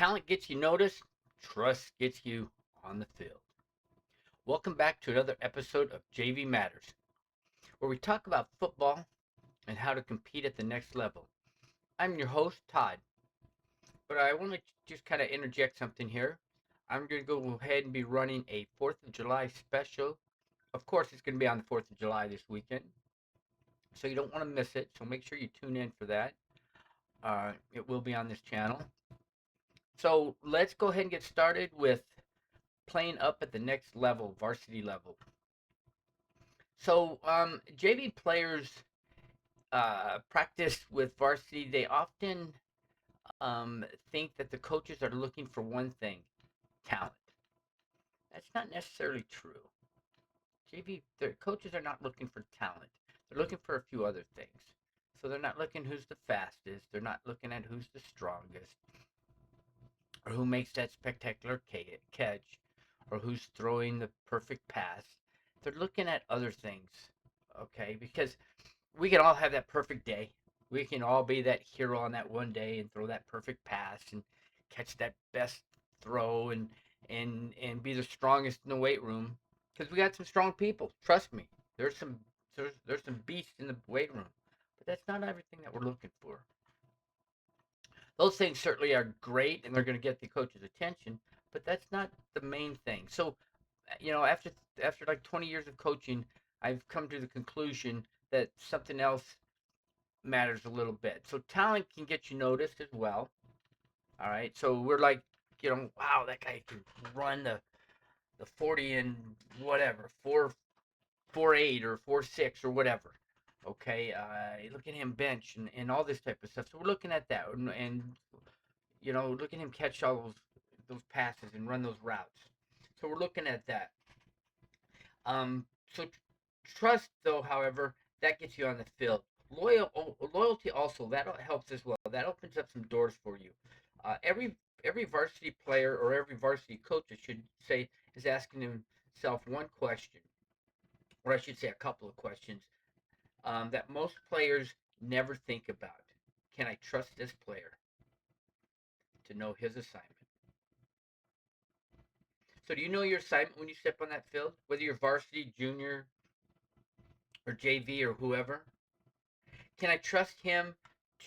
Talent gets you noticed, trust gets you on the field. Welcome back to another episode of JV Matters, where we talk about football and how to compete at the next level. I'm your host, Todd, but I want to just kind of interject something here. I'm going to go ahead and be running a 4th of July special. Of course, it's going to be on the 4th of July this weekend, so you don't want to miss it, so make sure you tune in for that. It will be on this channel. So let's go ahead and get started with playing up at the next level, varsity level. So JV players practice with varsity. They often think that the coaches are looking for one thing: talent. That's not necessarily true. JV, the coaches are not looking for talent. They're looking for a few other things. So they're not looking who's the fastest. They're not looking at who's the strongest, or who makes that spectacular catch, or who's throwing the perfect pass. They're looking at other things, okay? Because we can all have that perfect day. We can all be that hero on that one day and throw that perfect pass and catch that best throw and be the strongest in the weight room because we got some strong people. Trust me, there's some beasts in the weight room, but that's not everything that we're looking for. Those things certainly are great and they're going to get the coach's attention, but that's not the main thing. So, after like 20 years of coaching, I've come to the conclusion that something else matters a little bit. So talent can get you noticed as well. All right. So we're like, wow, that guy can run the 40 and whatever, 4.48 or 4.6 or whatever. Okay. Look at him bench and all this type of stuff. So we're looking at that and look at him catch all those passes and run those routes. So we're looking at that. So trust, though, however, that gets you on the field. Loyalty also that helps as well. That opens up some doors for you. Every varsity player or every varsity coach, I should say, is asking himself one question, or I should say a couple of questions that most players never think about. Can I trust this player to know his assignment? So, do you know your assignment when you step on that field, whether you're varsity, junior, or JV, or whoever? Can I trust him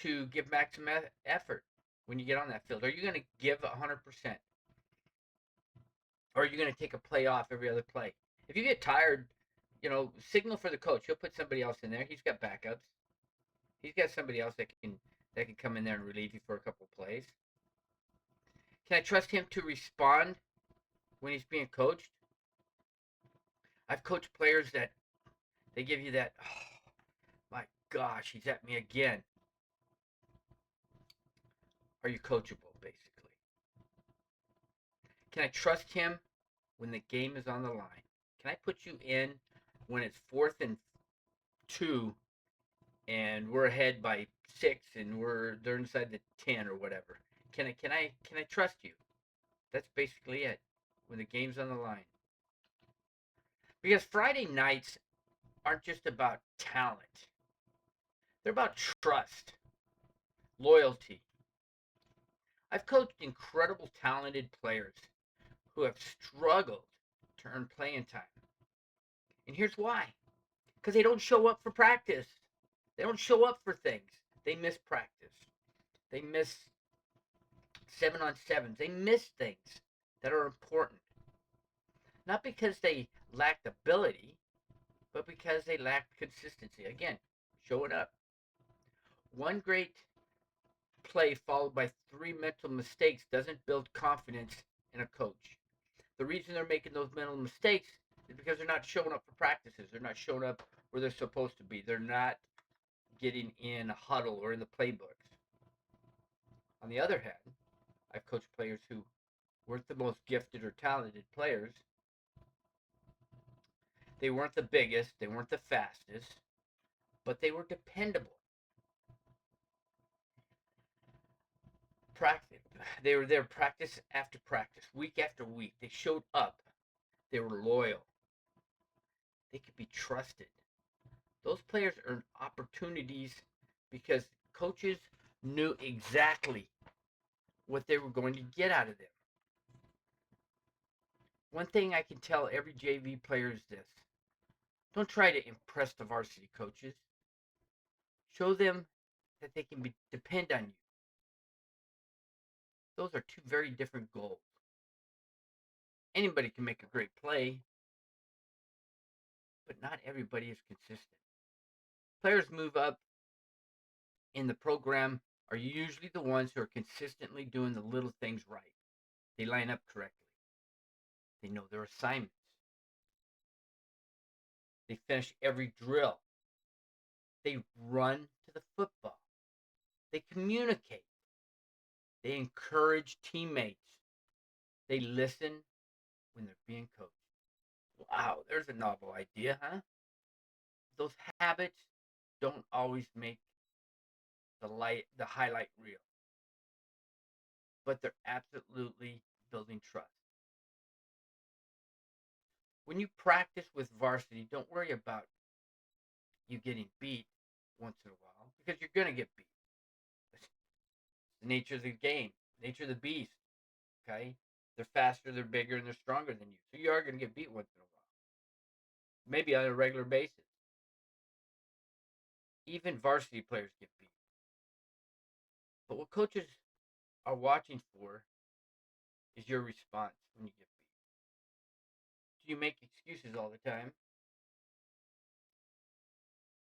to give maximum effort when you get on that field? Are you going to give 100%? Or are you going to take a play off every other play? If you get tired, signal for the coach. He'll put somebody else in there. He's got backups. He's got somebody else that can come in there and relieve you for a couple plays. Can I trust him to respond when he's being coached? I've coached players that they give you that, oh, my gosh, he's at me again. Are you coachable, basically? Can I trust him when the game is on the line? Can I put you in when it's 4th and 2 and we're ahead by 6 and they're inside the 10 or whatever? Can I trust you? That's basically it. When the game's on the line. Because Friday nights aren't just about talent. They're about trust, loyalty. I've coached incredible talented players who have struggled to earn playing time. And here's why. Because they don't show up for practice. They don't show up for things. They miss practice. They miss 7-on-7s. They miss things that are important. Not because they lacked ability, but because they lacked consistency. Again, showing up. One great play followed by 3 mental mistakes doesn't build confidence in a coach. The reason they're making those mental mistakes is because they're not showing up for practices. They're not showing up where they're supposed to be. They're not getting in a huddle or in the playbooks. On the other hand, I've coached players who weren't the most gifted or talented players. They weren't the biggest, they weren't the fastest, but they were dependable. Practice. They were there practice after practice, week after week. They showed up. They were loyal. They could be trusted. Those players earned opportunities because coaches knew exactly what they were going to get out of them. One thing I can tell every JV player is this: don't try to impress the varsity coaches. Show them that they can depend on you. Those are two very different goals. Anybody can make a great play, but not everybody is consistent. Players move up in the program are usually the ones who are consistently doing the little things right. They line up correctly. They know their assignments. They finish every drill. They run to the football. They communicate. They encourage teammates. They listen when they're being coached. Wow, there's a novel idea, huh? Those habits don't always make the highlight reel, but they're absolutely building trust. When you practice with varsity, don't worry about you getting beat once in a while because you're going to get beat. It's the nature of the game, nature of the beast. Okay, they're faster, they're bigger, and they're stronger than you, so you are going to get beat once in a while, maybe on a regular basis. Even varsity players get beat. But what coaches are watching for is your response when you get beat. Do you make excuses all the time?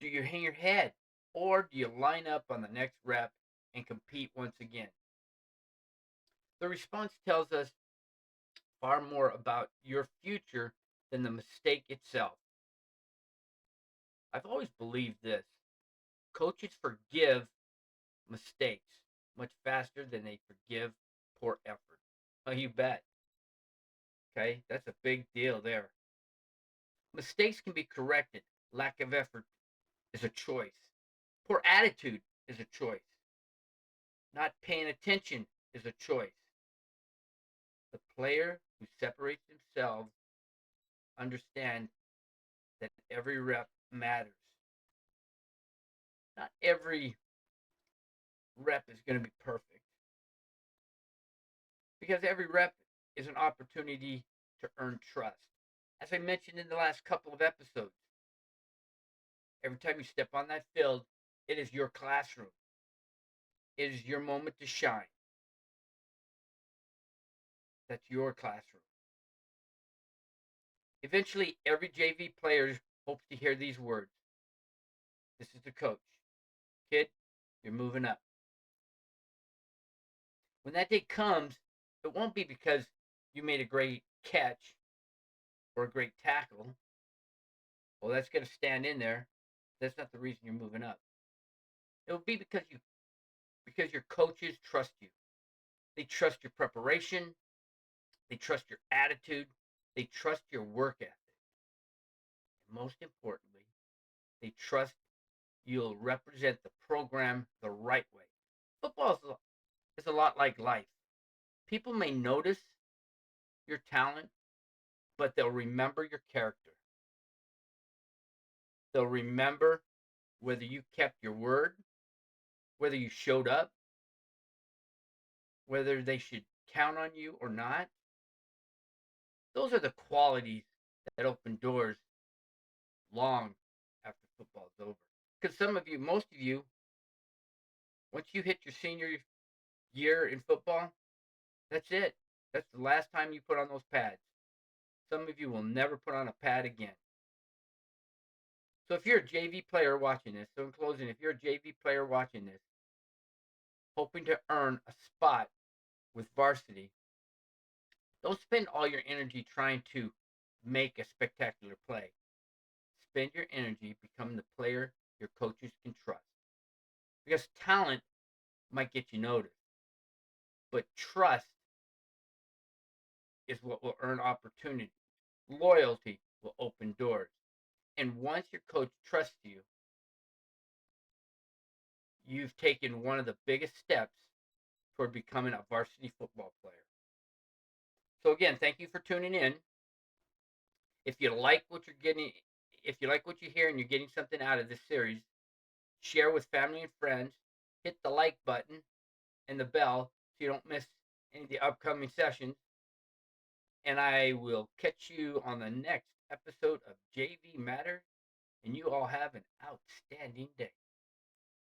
Do you hang your head? Or do you line up on the next rep and compete once again? The response tells us far more about your future than the mistake itself. I've always believed this: coaches forgive mistakes much faster than they forgive poor effort. Oh, you bet. Okay, that's a big deal there. Mistakes can be corrected. Lack of effort is a choice. Poor attitude is a choice. Not paying attention is a choice. The player who separates themselves understand that every rep matters. Not every rep is going to be perfect because every rep is an opportunity to earn trust. As I mentioned in the last couple of episodes, every time you step on that field, it is your classroom. It is your moment to shine. That's your classroom. Eventually, every JV player hopes to hear these words: this is the coach. Kid, you're moving up. When that day comes, it won't be because you made a great catch or a great tackle. Well, that's going to stand in there. That's not the reason you're moving up. It will be because your coaches trust you. They trust your preparation. They trust your attitude. They trust your work ethic. And most importantly, they trust you'll represent the program the right way. Football is a lot like life. People may notice your talent, but they'll remember your character. They'll remember whether you kept your word, whether you showed up, whether they should count on you or not. Those are the qualities that open doors long after football's over. Because some of you, most of you, once you hit your senior year in football, that's it. That's the last time you put on those pads. Some of you will never put on a pad again. So if you're a JV player watching this, so in closing, if you're a JV player watching this, hoping to earn a spot with varsity, don't spend all your energy trying to make a spectacular play. Spend your energy becoming the player your coaches can trust. Because talent might get you noticed, but trust is what will earn opportunity. Loyalty will open doors. And once your coach trusts you, you've taken one of the biggest steps toward becoming a varsity football player. So again, thank you for tuning in. If you like what you're getting, if you like what you hear and you're getting something out of this series, share with family and friends, hit the like button and the bell so you don't miss any of the upcoming sessions. And I will catch you on the next episode of JV Matters. And you all have an outstanding day.